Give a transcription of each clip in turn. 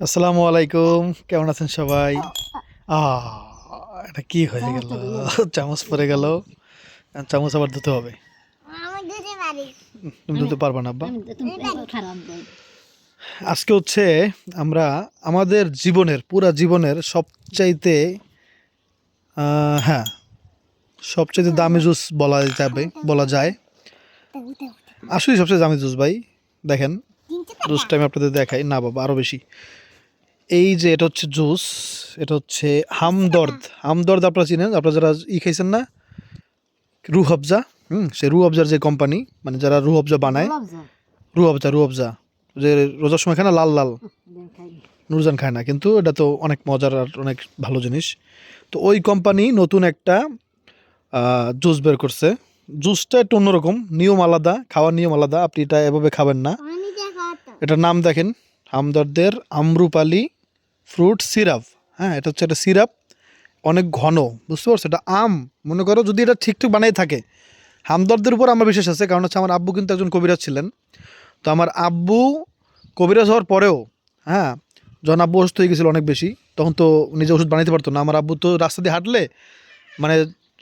আসসালামু আলাইকুম, কেমন আছেন সবাই? এটা কি হয়ে গেল? চামচ পড়ে গেল। চামচ আবার ধুতে হবে। তুমি ধুতে পারবা না আব্বা? আজকে হচ্ছে আমরা আমাদের জীবনের পুরা জীবনের সবচাইতে হ্যাঁ, সবচাইতে দামি জুস বলা যায়। আসলে সবচেয়ে দামি জুস ভাই। দেখেন, জুসটা আমি আপনাদের দেখাই। না বাবা, আরো বেশি। এই যে এটা হচ্ছে জুস, এটা হচ্ছে হামদর্দ। হামদর্দ আপনারা চিনেন, আপনারা যারা খাইছেন না, রুহ আফজা। সে রুহ আফজার যে কোম্পানি, মানে যারা রুহ আফজা বানায়, রুহ আফজা যে রোজার সময় খায় না, লাল লাল। নুরজান খায় না, কিন্তু এটা তো অনেক মজার আর অনেক ভালো জিনিস। তো ওই কোম্পানি নতুন একটা জুস বের করছে। জুসটা একটু অন্যরকম, নিয়ম আলাদা, খাওয়ার নিয়ম আলাদা। আপনি এটা এভাবে খাবেন না। এটার নাম দেখেন, হামদর্দের আম্রপালি ফ্রুট সিরাপ। হ্যাঁ, এটা হচ্ছে একটা সিরাপ, অনেক ঘন, বুঝতে পারছো? এটা আম, মনে করো যদি এটা ঠিকঠাক বানাই থাকে। হামদর্দের উপর আমার বিশেষ আছে, কারণ হচ্ছে আমার আব্বু কিন্তু একজন কবিরাজ ছিলেন। তো আমার আব্বু কবিরাজ হওয়ার পরেও, হ্যাঁ, যখন আব্বু অসুস্থ হয়ে গেছিলো অনেক বেশি, তখন তো নিজে ওষুধ বানাইতে পারতো না। আমার আব্বু তো রাস্তা দিয়ে হাঁটলে, মানে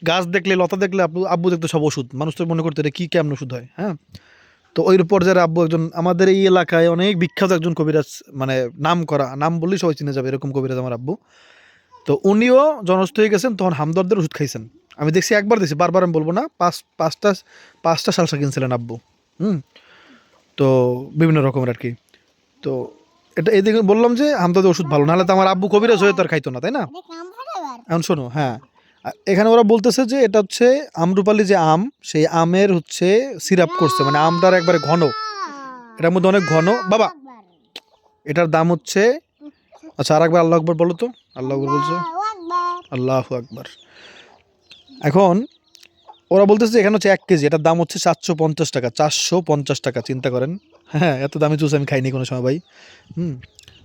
গাছ দেখলে, লতা দেখলে আব্বু আব্বু দেখতো সব ওষুধ। মানুষ তো মনে করতো এটা কী কেমন ওষুধ হয়। হ্যাঁ, তো ওই পর্যায়ে আব্বু একজন আমাদের এই এলাকায় অনেক বিখ্যাত একজন কবিরাজ, মানে নাম করা, নাম বললেই সবাই চিনে যাবে এরকম কবিরাজ আমার আব্বু। তো উনিও জনস্থ হয়ে গেছেন, তখন হামদর্দের ওষুধ খাইছেন। আমি দেখছি, একবার দেখছি, বারবার আমি বলবো না। পাঁচটা সালসা কিনছিলেন আব্বু। হুম। তো বিভিন্ন রকমের আর কি। তো এটা এদিকে বললাম যে হামদর্দের ওষুধ ভালো, নাহলে তো আমার আব্বু কবিরাজ হয়ে তো আর খাইতো না, তাই না? এখন শোনো, হ্যাঁ, এখানে ওরা বলতেছে যে এটা হচ্ছে আম্রপালি যে আম, সেই আমের হচ্ছে সিরাপ করছে, মানে আমটার একবারে ঘন, এটার মধ্যে অনেক ঘন বাবা। এটার দাম হচ্ছে, আচ্ছা আর একবার আল্লাহ আকবর বলো তো। আল্লাহ আকবর বলছো? আল্লাহ আকবর। এখন ওরা বলতেছে এখানে হচ্ছে 1 কেজি, এটার দাম হচ্ছে 750 টাকা। 450 টাকা, চিন্তা করেন। হ্যাঁ, এত দামি জুস আমি খাইনি কোনো সময় ভাই।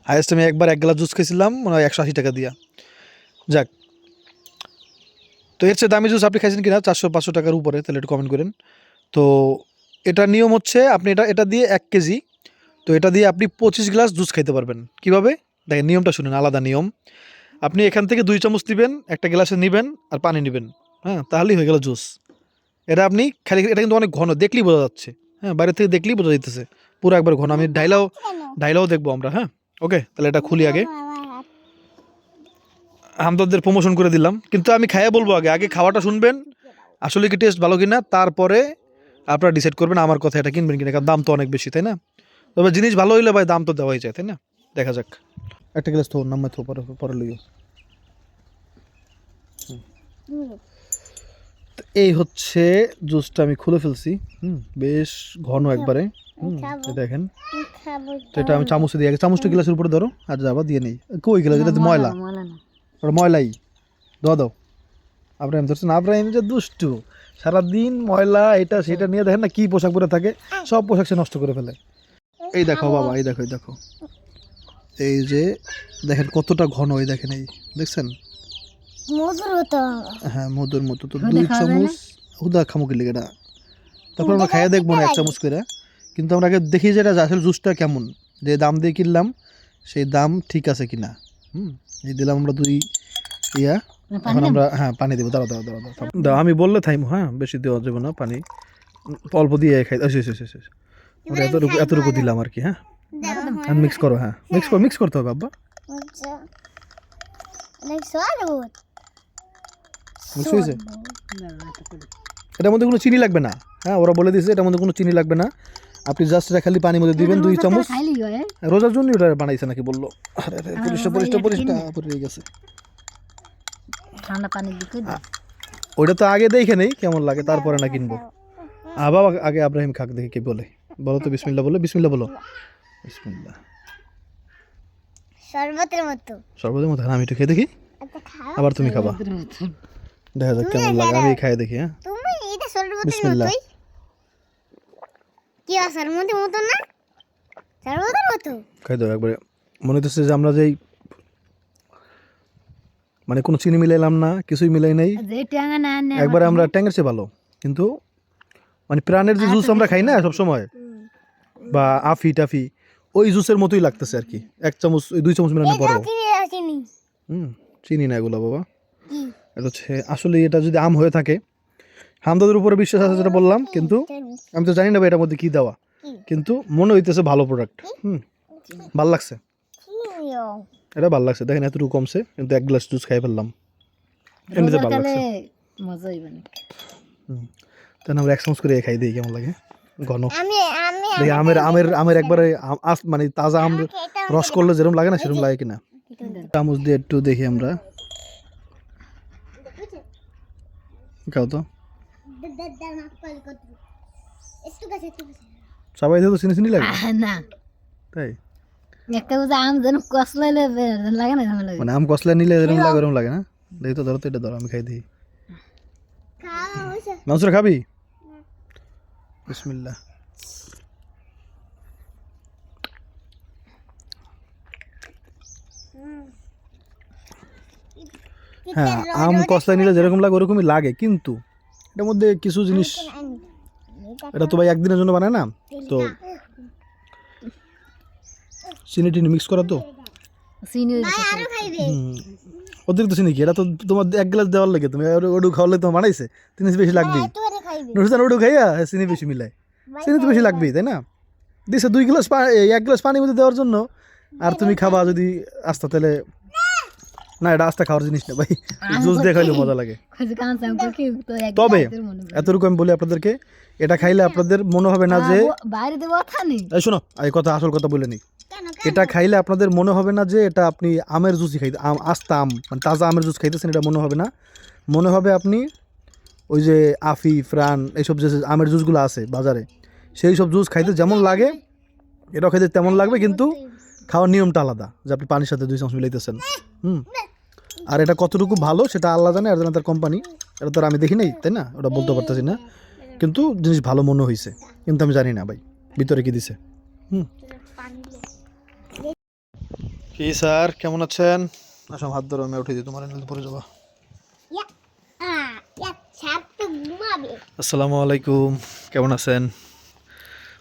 হাইয়েস্ট আমি একবার 1 গ্লাস জুস খেয়েছিলাম, মানে 180 টাকা দিয়া। যাক, তো এর চেয়ে দামি জুস আপনি খাইছেন কিনা 400-500 টাকার উপরে, তাহলে একটু কমেন্ট করেন। তো এটার নিয়ম হচ্ছে, আপনি এটা এটা দিয়ে 1 কেজি, তো এটা দিয়ে আপনি 25 গ্লাস জুস খাইতে পারবেন। কিভাবে দেখেন, নিয়মটা শুনেন, আলাদা নিয়ম। আপনি এখান থেকে 2 চামচ নেবেন, একটা গ্লাসে নেবেন, আর পানি নেবেন। হ্যাঁ, তাহলেই হয়ে গেল জুস। এটা আপনি খালি, এটা কিন্তু অনেক ঘন, দেখলেই বোঝা যাচ্ছে। হ্যাঁ, বাইরে থেকে দেখলেই বোঝা যাইতেছে পুরো একবার ঘন। আমি ডাইলাও দেখবো আমরা। হ্যাঁ, ওকে, তাহলে এটা খুলি আগে। হামদর্দের প্রমোশন করে দিলাম, কিন্তু আমি খাইয়ে বলবো আগে, আগে খাওয়াটা শুনবেন, আসলে কি টেস্ট ভালো কিনা, তারপরে আপনারা ডিসাইড করবেন আমার কথা এটা কিনবেন কিনা, কারণ দাম তো অনেক বেশি, তাই না? তবে জিনিস ভালো হইলে ভাই দাম তো দেওয়াই যায়, তাই না? দেখা যাক। একটা গ্লাস তো নাম তো পরে পরে লইও। এই হচ্ছে জুসটা, আমি খুলে ফেলছি। বেশ ঘন একবারে। এই দেখেন। তো এটা আমি চামচে দিয়ে, আগে চামচটা গ্লাসের উপরে ধরো, আর যাবা দিয়ে নেই। কই গ্লাস, এটা তো ময়লা, ওটা ময়লাই। দাও দাও। আব্রাহিম ধরছেন, আব্রাহিম যে দুষ্টু, সারাদিন ময়লা এটা সেটা নিয়ে, দেখেন না কি পোশাক পরে থাকে, সব পোশাক সে নষ্ট করে ফেলে। এই দেখো বাবা, এই দেখো, এই দেখো, এই যে দেখেন কতটা ঘন, এই দেখেন, এই দেখছেন? মধুর মতো। হ্যাঁ, মধুর মতো। তো 2 চামচ হুদা খামুকি লেগে এটা, তারপর আমরা খাইয়া দেখবো না 1 চামচ করে। কিন্তু আমরা আগে দেখি যে এটা আসলে জুসটা কেমন, যে দাম দিয়ে কিনলাম সেই দাম ঠিক আছে কিনা। এই দিলাম আমরা 2 ইয়া। এখন আমরা, হ্যাঁ, পানি দেবো। দাঁড়াও দাঁড়াও দাঁড়াও দাঁড়াও দাও, আমি বললে থাইমো। হ্যাঁ, বেশি দেওয়া যাবে না পানি, অল্প দিয়ে খাই। আমরা এতটুকু এতটুকু দিলাম আর কি। হ্যাঁ, মিক্স করো। হ্যাঁ, মিক্স করতে হবে আব্বা। মিক্স হয়েছে? এটার মধ্যে কোনো চিনি লাগবে না। হ্যাঁ, ওরা বলে দিয়েছে এটার মধ্যে কোনো চিনি লাগবে না। আপনি জাস্ট এটা খালি পানির মধ্যে দিবেন 2 চামচ। রোজার জন্য ওটা বানাইছে নাকি বললো। আরে পরিষ্কার পরে গেছে। ঠান্ডা পানি দিতে দাও। ওইটা তো আগে দেখে নেই কেমন লাগে, তারপরে না কিনবো। বাবা আগে আব্রাহিম খাক, দেখে কি বলে। বলো তো বিসমিল্লাহ, বলো বিসমিল্লাহ, বলো বিসমিল্লাহ। শরবতের মতো। আমি একটু খেয়ে দেখি, আবার তুমি খাবা, দেখা যাক কেমন লাগে। আমি খাই দেখি। হ্যাঁ, বিসমিল্লাহ। কি শরবতের মতো না? শরবতের মতো খাই দাও একবারে। মনে হচ্ছে যে আমরা যেই, মানে কোনো চিনি মিলাইলাম না, কিছুই মিলাই নাই, একবারে আমরা ট্যাঙ্গের চেয়ে ভালো। কিন্তু মানে প্রাণের যে জুস আমরা খাই না সব সময়, বা আফি টাফি, ওই জুসের মতোই লাগতেছে আর কি, 1 চামচ 2 চামচ মিলানো বড়। চিনি চিনি না এগুলো বাবা, কি এটা হচ্ছে আসলে এটা যদি আম হয়ে থাকে, হামদাদের উপরে বিশ্বাস আছে যেটা বললাম, কিন্তু আমি তো জানি না ভাই এটার মধ্যে কি দেওয়া, কিন্তু মনে হইতেছে ভালো প্রোডাক্ট। ভাল লাগছে, এটা ভাল লাগছে। দেখেন এতটুকু কমছে, কিন্তু 1 গ্লাস জুস খাই ফেললাম, এমনিতে ভালো লাগছে। মজা হইবে না। তাহলে আমরা 1 চামচ করে খাই দিই কেমন লাগে, ঘন। আমি আমি দেখি আমের একবারে মানে তাজা আম রস করলে যেরকম লাগে না সেরকম লাগে কিনা। চামচ দিয়ে একটু দেখি আমরা, খাও তো। সবাই দিয়ে তো চিনি চিনি লাগে, না তাই একটা বুঝে আম যেন কসলাইলে লাগে না ঝামেলা লাগে। মানে আম কসলা নিলে এরকম লাগে, এরকম লাগে না। দেখি তো, ধরো তো, এটা ধরো, আমি খাই দিই। মাংসটা খাবি? বিসমিল্লাহ। হ্যাঁ, আম কসলা নিলে যেরকম লাগে ওরকমই লাগে, কিন্তু এটার মধ্যে কিছু জিনিস, এটা তো ভাই একদিনের জন্য বানায় না, তো চিনি টিনি মিক্স করা তো। চিনি অতিরিক্ত চিনি কি, এটা তো তোমার 1 গ্লাস দেওয়ার লাগে, তুমি ওডু খাওয়ালে তোমার বানাইছে, চিনি বেশি লাগবেই। নুরজান ওডু খাইয়া চিনি বেশি মিলাই, চিনি তো বেশি লাগবেই, তাই না? দিছে 2 গ্লাস 1 গ্লাস পানির মধ্যে দেওয়ার জন্য, আর তুমি খাবা যদি আস্তা, তাহলে না, এটা আস্তা খাওয়ার জিনিস না ভাই, জুস দিয়ে খাইলে মজা লাগে। তবে এতটুকু আমি বলি আপনাদেরকে, এটা খাইলে আপনাদের মনে হবে না যে, বাইরে দেবো কথা নেই। এই শোনো, এই কথা আসল কথা বলে নিই, এটা খাইলে আপনাদের মনে হবে না যে এটা আপনি আমের জুসই খাইতে, আস্তা আম মানে তাজা আমের জুস খাইতেছেন, এটা মনে হবে না। মনে হবে আপনি ওই যে আফি, ফ্রান, এইসব যে আমের জুসগুলো আছে বাজারে, সেই সব জুস খাইতে যেমন লাগে এটাও খাইতে তেমন লাগবে, কিন্তু খাওয়ার নিয়মটা আলাদা, যে আপনি পানির সাথে 2 চামচ মিলাইতেছেন। আর এটা কতটুকু ভালো সেটা আল্লাহ জানে, আর জানে তার কোম্পানি, এটা তো আর আমি দেখি নাই, তাই না? ওটা বলতে পারতেছি না, কিন্তু জিনিস ভালো মনে হয়েছে, কিন্তু আমি জানি না ভাই ভিতরে কি দিছে। কি স্যার, কেমন আছেন? আসলে হাত ধরো, আমি উঠে দিই, তোমার এনে পরে যাবো। আসসালামু আলাইকুম, কেমন আছেন?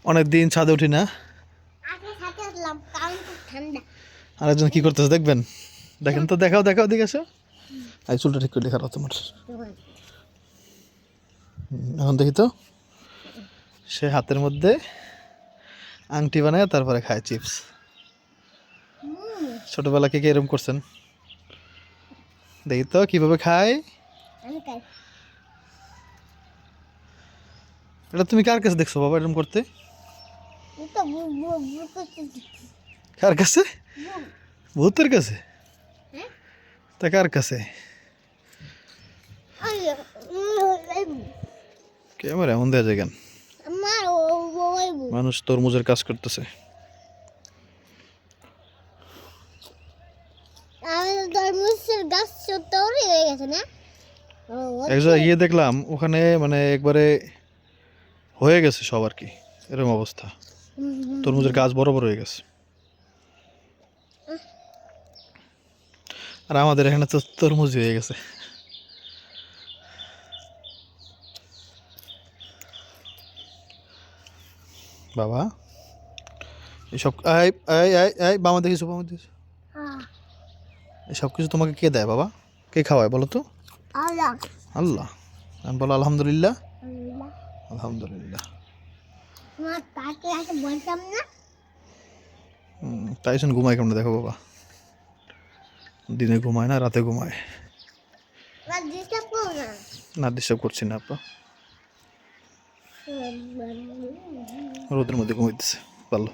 অনেক দিন ছাদে উঠি না। আরেকজন কি করতেছে দেখবেন, দেখেন তো, দেখাও দেখাও, দিকে আসো। এই চুলটা ঠিক করে দেখাও তোমার। এখন দেখি তো, সে হাতের মধ্যে আংটি বানায় তারপরে খায় চিপস। ছোটবেলা কে কে এরকম করছেন? দেখি তো কিভাবে খায়। এটা তুমি কার কাছে দেখছো বাবা এরকম করতে? কার কাছে? ভূতের কাছে? তা কার কাছে? ক্যামেরা এমন দেওয়া যায় কেন? মানুষ তরমুজের কাজ করতেছে। এক জায়গায় গিয়ে দেখলাম ওখানে মানে একবারে হয়ে গেছে সব আর কি, এরকম অবস্থা, তরমুজের গাছ বড় বড় হয়ে গেছে। আর আমাদের এখানে তো তরমুজ হয়ে গেছে। বাবা এসব বাবা দেখিস, বাবা দেখিস, এসব কিছু তোমাকে কে দেয় বাবা? কে খাওয়ায় বলো তো? আল্লাহ। আমি বলো আলহামদুলিল্লাহ। আলহামদুলিল্লাহ। তাইসন ঘুমায় কেমন দেখো বাবা, দিনে ঘুমায় না, রাতে ঘুমায় না। ডিস্টার্ব করছি না আপা, রোদের মধ্যে ঘুমাইতেছে ভালো।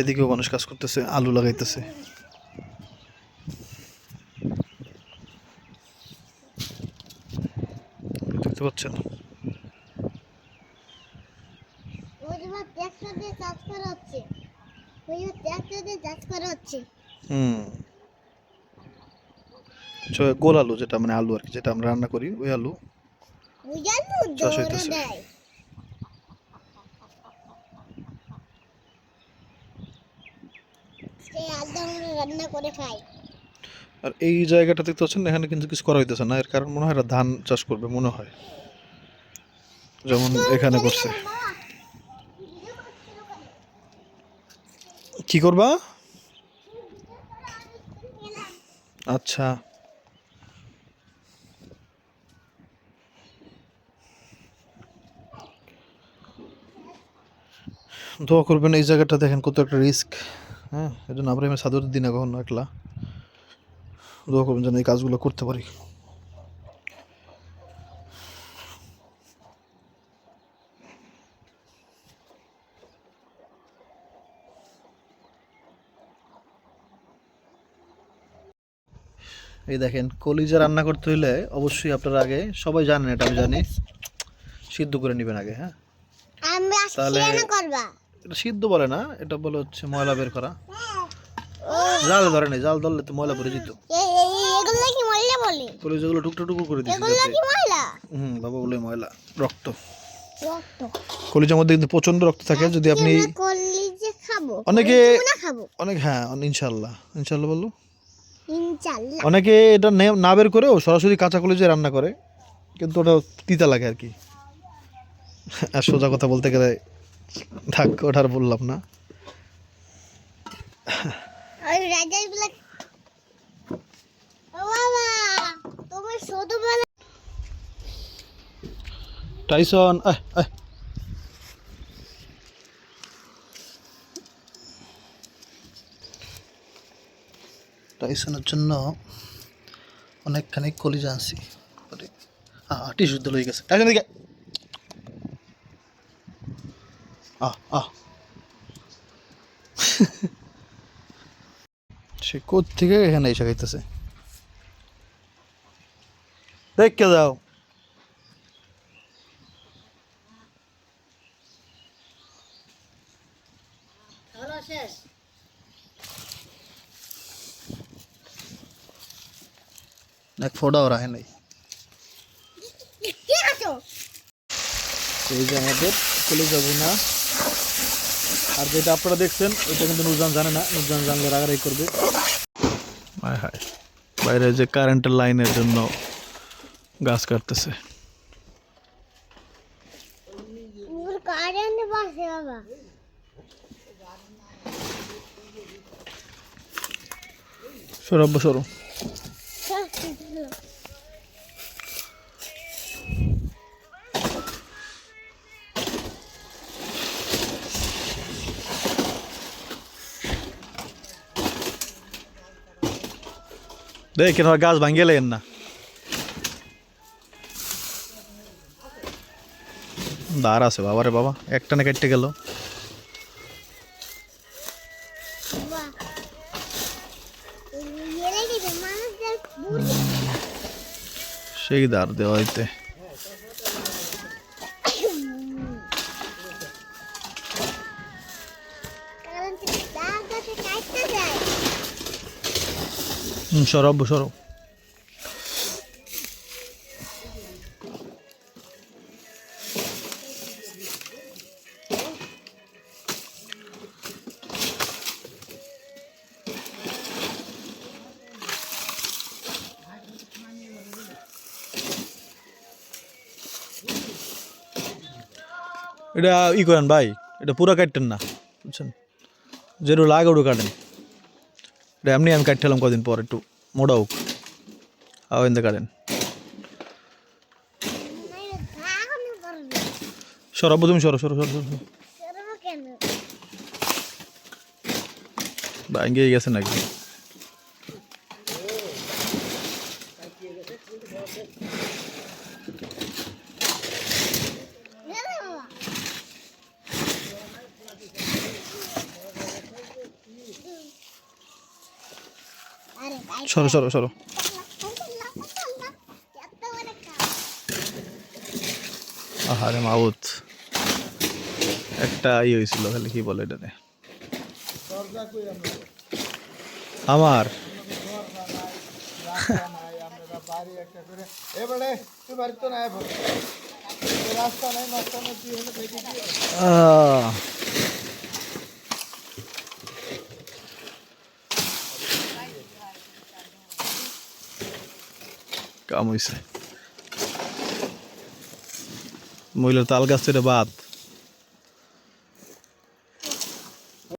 এদিকেও মানুষ কাজ করতেছে, আলু লাগাইতেছে। দেখতে পাচ্ছেন? গোল আলু, যেটা মানে আলু আর কি, যেটা আমরা রান্না করি, ওই আলু চাষ হইতেছে। আর এই জায়গাটা দেখতে পাচ্ছেন, এখানে কিন্তু কিছু করা হইতেছে না, এর কারণ মনে হয় এরা ধান চাষ করবে মনে হয়, যেমন এখানে করছে। কি করবা? আচ্ছা, দোয়া করবেন। এই জায়গাটা দেখেন কত একটা রিস্ক। হ্যাঁ, এটা না আমি সাদর দিই না কখনো একলা। দোয়া করবেন যেন এই কাজগুলো করতে পারি। এই দেখেন, কলিজা রান্না করতে হইলে অবশ্যই আপনারা আগে, সবাই জানেন এটা, আমি জানি, সিদ্ধ করে নেবেন আগে। হ্যাঁ, আমি তাহলে আজকে করবা এটা সিদ্ধ বলে না, এটা বলে হচ্ছে ময়লা বের করা। জাল ধরে নেই, জাল ধরলে তো ময়লা পড়ে যেত। এগুলো কি ময়লা বলে? কলিজাগুলো টুকরো টুকরো করে দিয়েছে এগুলো কি ময়লা? বাবা বলে ময়লা, রক্ত। রক্ত। কলিজার মধ্যে কিন্তু প্রচন্ড রক্ত থাকে। যদি আপনি কলিজা খাবো, অনেকে না খাবো অনেক, হ্যাঁ ইনশাল্লাহ, ইনশাল্লাহ বললো। ইনশাআল্লাহ। অনেকে এটা না বের করেও সরাসরি কাঁচা কলিজা রান্না করে, কিন্তু ওটা তিতা লাগে আর কি। আর সোজা কথা বলতে গেলে থাক, ওটা আর বললাম না। আর রাজার গুলা ও বাবা, তোমার ছোটবেলা টাইসন, টাইসনের জন্য অনেকখানি কলিজা আনছি। টিস্যু তো লই গেছে। টাইসন দিকে সে কোথ থেকে এখানে এসে খাইতেছে, দেখে যাও। এক ফোটাও রাখে নাই। কি আছো? এই যে আমাদের কলিজা ভুনা। আর যেটা আপনারা দেখছেন ওইটা কিন্তু নুরজান জানে না, নুরজান জানলে রাগারাগি করবে। হায় হায়, বাইরে যে কারেন্টের লাইনের জন্য গাছ কাটতেছে। পুরো কারেন্ট বসে বাবা। সরব সরো। দেখেন আর গাছ ভাঙ্গে লেন না। দাঁড় আছে বাবা রে বাবা, একটা না কেটে গেল। সেই দাঁড় দেওয়া হইতে সরব সরব। এটা ই করেন ভাই, এটা পুরো কাটতেন না, বুঝছেন, যেটা লাগে ওটা কাটেন। এটা এমনি আমি কাটছিলাম কদিন পর, একটু মোটা হোক, আওয়াজ কাটেন। সরব তুমি, সরো সরো সরো সরো। ভাঙ্গে গেছে নাকি? সরো সরো সরো। আহারে মাউত, একটা ই হয়েছিল খালি, কি বলে এটাতে আমার কাম হয়েছে। মহিলার তাল গাছ থেকে বাদ